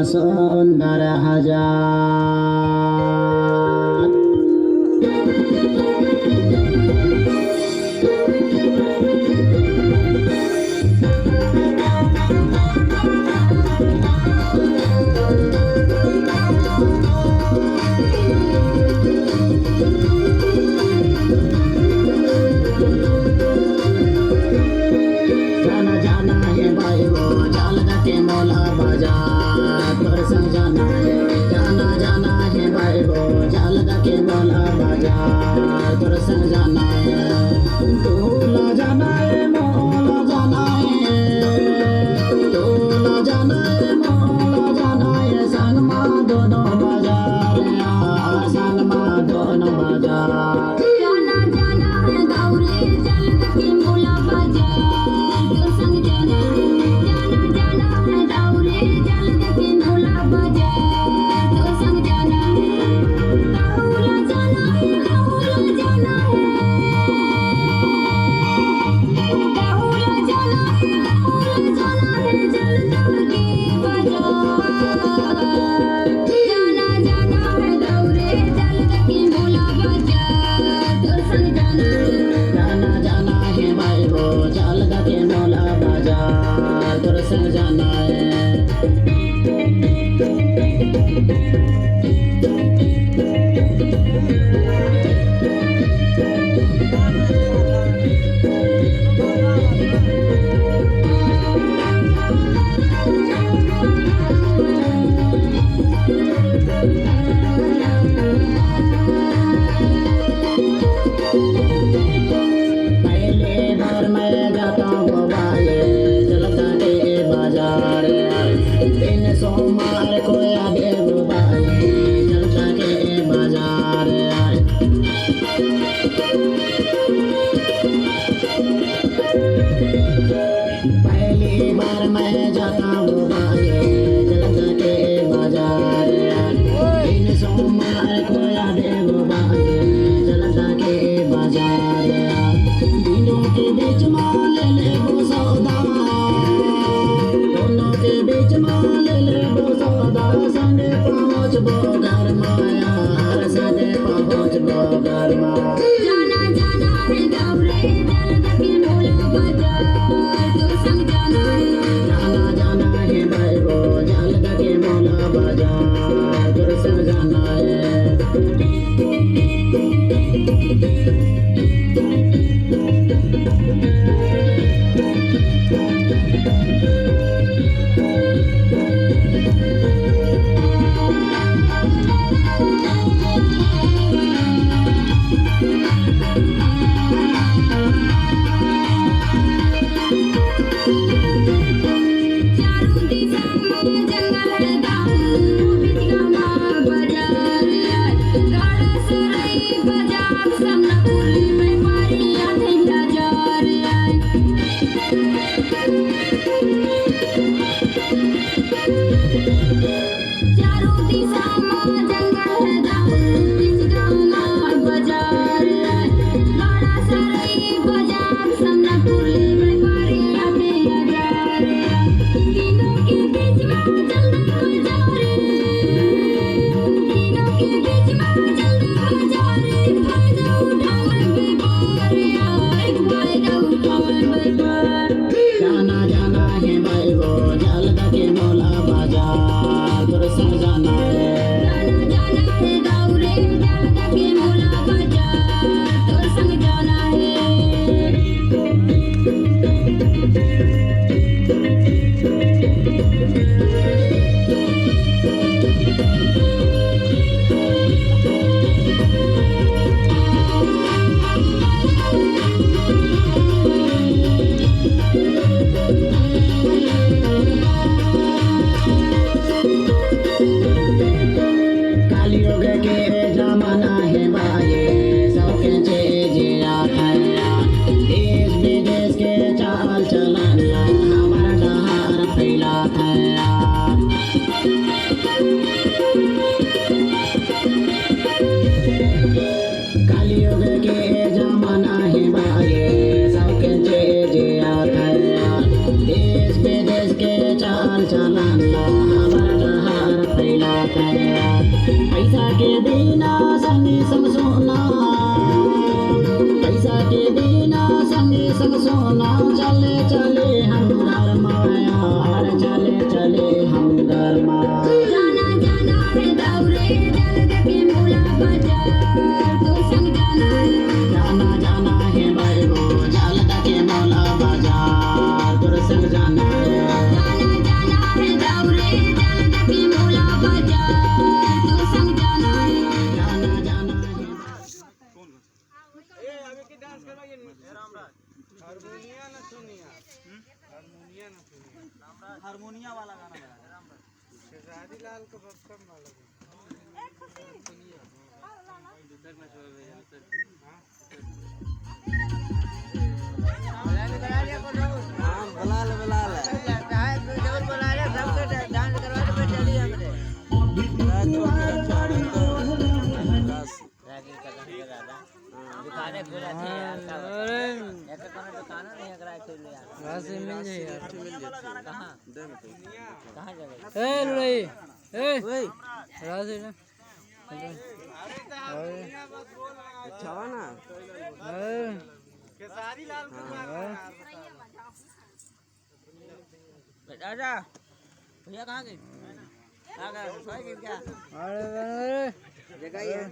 सुंदर हजार। जाना जाना है भाई वो जाल के मोला बाजार तोर संग जाना है। जाना जाना है भाई वो जाल के मोला बाजार तोर संग जाना है। तोला जाना है मोला जाना है। तोला जाना है मोला जाना है। संग माँ दोनों बाजार संग माँ दोनों बाजार। जाना जाना है गौरी जल के मोला बाजार तोर संग जाना है। जाना जाना है गौरी जल के मोला बाजार तोर संग जाना है। गौरा जाना है गौरा जाना है। गौरा जाना है गौरा जाना है जल के बाजार। जाना जाना है गौरी जल के मोला बाजार तोर संग जाना है। जाना जाना है भाई वो जाल के मोला बाजार तोर संग जाना है। पहले बार मैं जाता हूँ भाई जलता के बाजार। दिन सोमवार को आगे वो भाई जलता के बाजार। पहली बार मैं जाता हूँ भाई जलता के बाजार। दिन सोमवार को आगे वो भाई जलता के बाजार। दिनों के बीच माल ले वो सौदा। दोनों के बीच माल ले वो सौदा। संगे पहुँच वो घर माया संगे पहुँच वो घर माया। जाना जाना है गौरी जल के मोला बाजार तोर संग जाना है। जाना जाना है भाई वो जाल के मोला बाजार तोर संग जाना है। चारों दिशा जंगल गाँव बिजगामा बाजार। गाड़ा सराय बाजार समनापुर व्यापारी आधे बाजार। चारों दिशा जंगल गाँव बिजगामा बाजार। गाड़ा सराय बाजार समनापुर व्यापारी आधे बाजार। तीनों के बीच में चलता बाजार। तीनों के बीच में चलता बाजार। फायदा उठावे व्यापार फायदा उठावे व्यापार। जाना जाना है भाई वो जाल के मोला बाजार तोर संग जाना है। जाना जाना है गौरी जल के मोला बाजार तोर संग जाना है। कलयुग के जमाना है भाई सबके जिया खैया। देश विदेश के चाल चलन हमारा डहार फैला खैया। कलयुग के जमाना है भाई सबके जिया खैया। देश विदेश के चाल चलन हमारा डहार पैसा के बिना संगी संग सोना, पैसा के बिना संगी संग सोना, चले चले हम घर माया, चले चले हम घर माया। जाना जाना है दौरे जल्द के मूला बाजार तो संग जाना है। जाना जाना है भाई वो जल्द के मौला बाजार तोर संग जाना है। जाना जाना है दौरे जल्द के मूला बाजार तो संग जाना है। जाना जाना है हारमोनिया वाला गाना लगा खेसारी लाल को बक्सम वाला बुला ले जब बुला ले सबके डांस करवा दे पे चली हमरे दुकानें खुला थे यार ऐसा कोनो दुकान नहीं है करा के यार वहां से मिल जाए यार कहां कहां जगह ए लड़ाई ए ओए राज है अरे अच्छा ना खेसारी लाल कुमार दादा भैया कहां गए आ गए सोए क्या अरे जगह ही है